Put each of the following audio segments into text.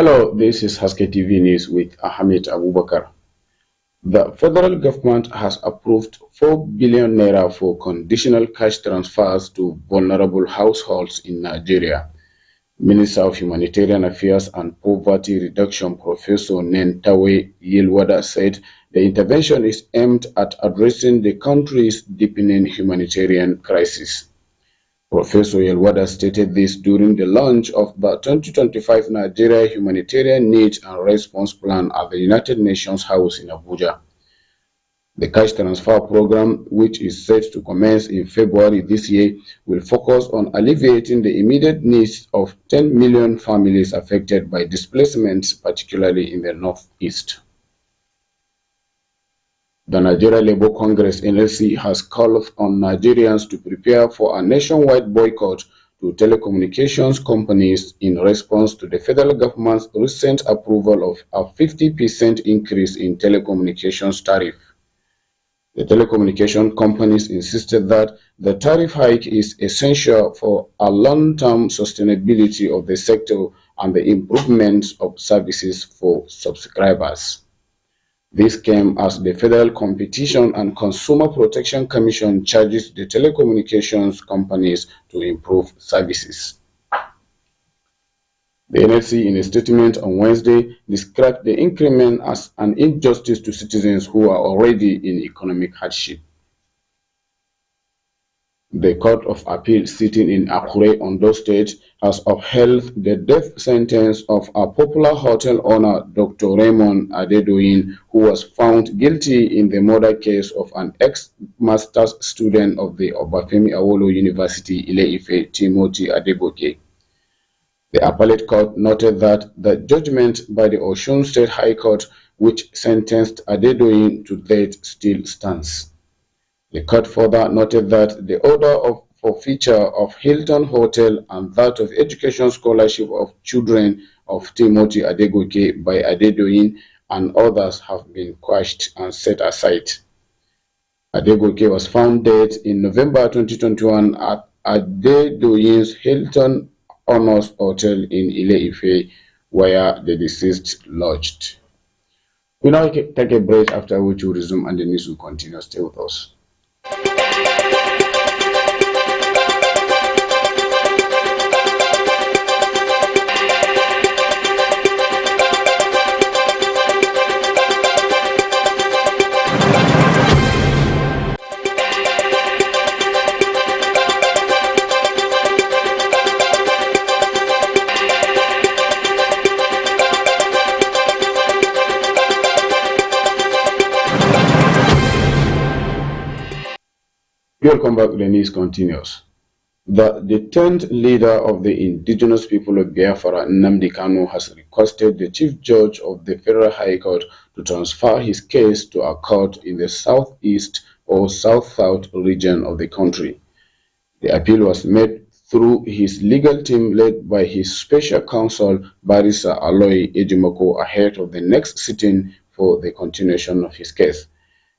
Hello, this is Haske TV News with Ahmed Abubakar. The federal government has approved 4 billion naira for conditional cash transfers to vulnerable households in Nigeria. Minister of Humanitarian Affairs and Poverty Reduction Professor Nentawe Yilwada said the intervention is aimed at addressing the country's deepening humanitarian crisis. Professor Yelwada stated this during the launch of the 2025 Nigeria Humanitarian Needs and Response Plan at the United Nations House in Abuja. The cash transfer program, which is set to commence in February this year, will focus on alleviating the immediate needs of 10 million families affected by displacements, particularly in the Northeast. The Nigeria Labour Congress (NLC) has called on Nigerians to prepare for a nationwide boycott to telecommunications companies in response to the federal government's recent approval of a 50% increase in telecommunications tariff. The telecommunication companies insisted that the tariff hike is essential for a long-term sustainability of the sector and the improvement of services for subscribers. This came as the Federal Competition and Consumer Protection Commission charges the telecommunications companies to improve services. The NLC, in a statement on Wednesday, described the increment as an injustice to citizens who are already in economic hardship. The Court of Appeal sitting in Akure, Ondo State, has upheld the death sentence of a popular hotel owner, Dr. Raymond Adedoyin, who was found guilty in the murder case of an ex-master's student of the Obafemi Awolowo University, Ile-Ife, Timothy Adegboke. The appellate court noted that the judgment by the Osun State High Court, which sentenced Adedoyin to death, still stands. The court further noted that the order of forfeiture of Hilton Hotel and that of education scholarship of children of Timothy Adegboke by Adedoyin and others have been quashed and set aside. Adegboke was found dead in November 2021 at Adedoyin's Hilton Honors Hotel in Ile-Ife, where the deceased lodged. We now take a break, after which we'll resume and the news will continue. Stay with us. Welcome back. The news continues. The detained leader of the indigenous people of Biafra, Nnamdi Kanu, has requested the Chief Judge of the Federal High Court to transfer his case to a court in the southeast or south-south region of the country. The appeal was made through his legal team led by his special counsel, Barrister Aloy Ejimoko, ahead of the next sitting for the continuation of his case.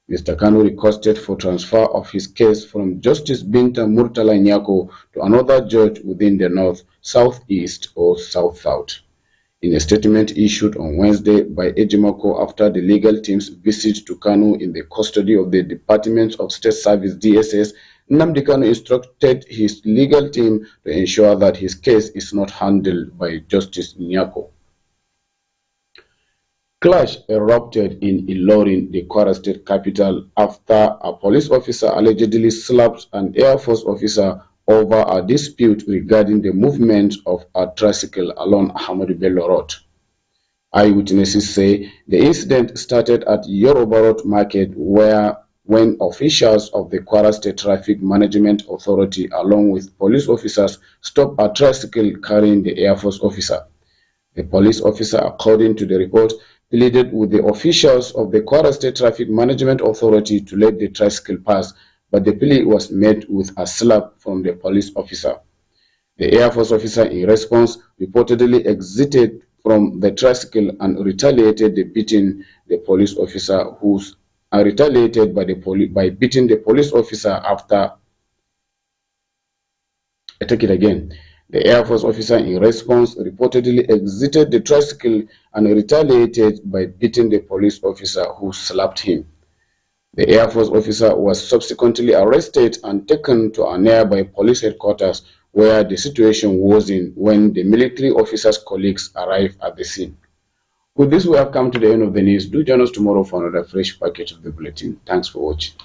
Mr. Kanu requested for transfer of his case from Justice Binta Murtala Nyako to another judge within the north, southeast, or south-south. In a statement issued on Wednesday by Ejimoko after the legal team's visit to Kanu in the custody of the Department of State Service (DSS), Nnamdi Kanu instructed his legal team to ensure that his case is not handled by Justice Nyako. Clash erupted in Ilorin, the Kwara State capital, after a police officer allegedly slapped an Air Force officer over a dispute regarding the movement of a tricycle along Ahmadu Bello Road. Eyewitnesses say the incident started at Yoruba Road Market, when officials of the Kwara State Traffic Management Authority, along with police officers, stopped a tricycle carrying the Air Force officer. The police officer, according to the report, pleaded with the officials of the Kwara State Traffic Management Authority to let the tricycle pass, but the plea was met with a slap from the police officer. The Air Force officer, in response, reportedly exited from the tricycle and retaliated by beating the police officer, by beating the police officer after. I take it again. The Air Force officer in response reportedly exited the tricycle and retaliated by beating the police officer who slapped him. The Air Force officer was subsequently arrested and taken to a nearby police headquarters where the situation worsened when the military officer's colleagues arrived at the scene. With this, we have come to the end of the news. Do join us tomorrow for another fresh package of the bulletin. Thanks for watching.